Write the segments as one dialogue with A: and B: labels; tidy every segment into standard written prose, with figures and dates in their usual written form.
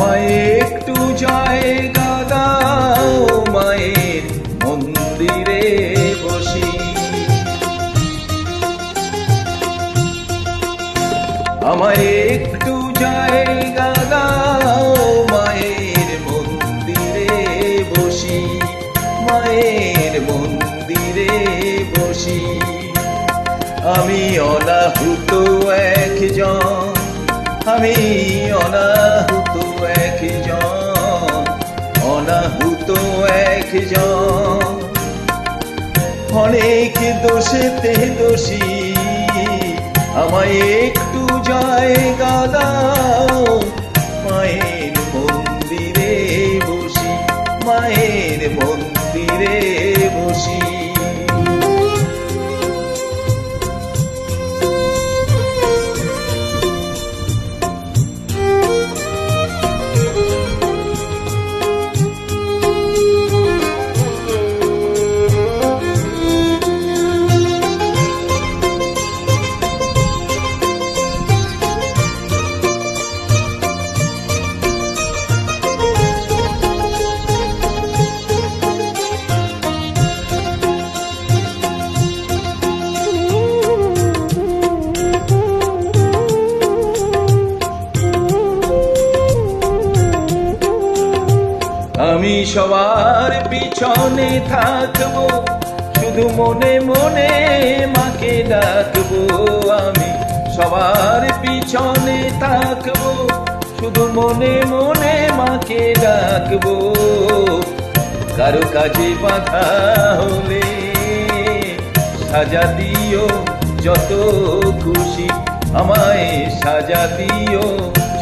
A: আমায় একটু জায়গা দাও মায়ের মন্দিরে বসি। আমায় একটু জায়গা দাও মায়ের মন্দিরে বসি, মায়ের মন্দিরে বসি। আমি অনাহুত একজন, আমি অনাহুত একজন, অনাহুত একজন। অনেক দোষেতে দোষী, আমায় একটু জায়গা দাও মায়ের মন্দিরে বসি, মায়ের মন্দিরে বসি। আমি সবার পিছনে থাকবো, শুধু মনে মনে মাকে ডাকবো। আমি সবার পিছনে থাকবো, শুধু মনে মনে মাকে ডাকবো। কারো কাজে বাধা হলে সাজা দিও যত খুশি, আমায় সাজা দিও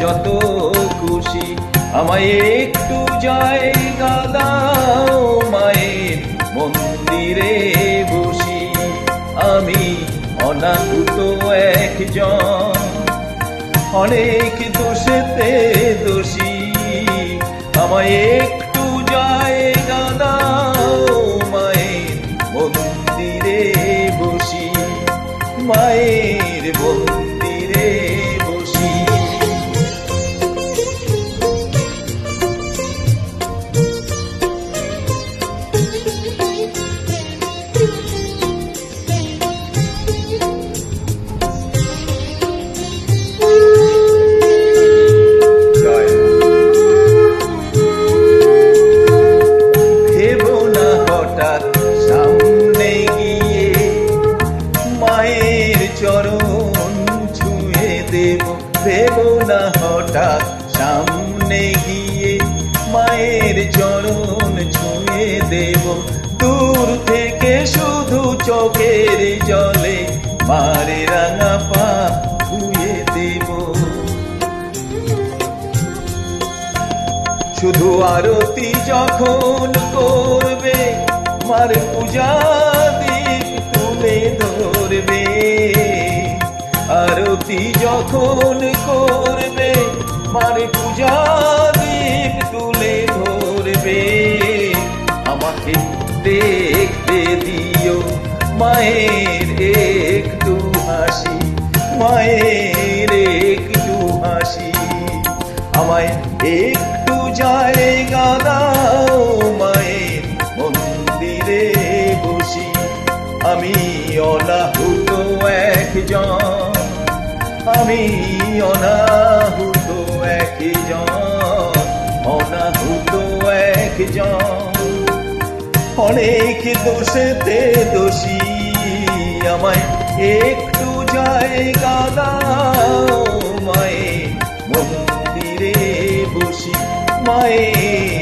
A: যত খুশি। আমায় একটু জায়গা দাও মায়ের মন্দিরে বসি। আমি অনাহুত একজন, অনেক দোষেতে দোষী। আমায় একটু জায়গা দাও মায়ের মন্দিরে বসি, মায়ের মন্দিরে বসি। সামনে গিয়ে মায়ের চরণ ছুঁয়ে দেব, দেব না হঠাৎ সামনে গিয়ে মায়ের চরণ ছুঁয়ে দেব। দূর থেকে শুধু চোখের জলে মারে রাঙা পা ধুয়ে দেব। শুধু আরতি যখন করবে মার পূজা দীপ তুলে ধরবে। আরতি যখন করবে মার পূজা দীপ তুলে ধরবে। আমাকে দেখতে দিও মায়ের একটু হাসি, মায়ের একটু হাসি। আমায় একটু জায়গা দাও মায়ের মন্দিরে বসি। আমি অনাহুত একজন, আমি অনাহুত একজন, অনাহুত একজন। অনেক দোষেতে দোষী, আমায় একটু জায়গা দাও মায়ের মন্দিরে বসি, মায়ের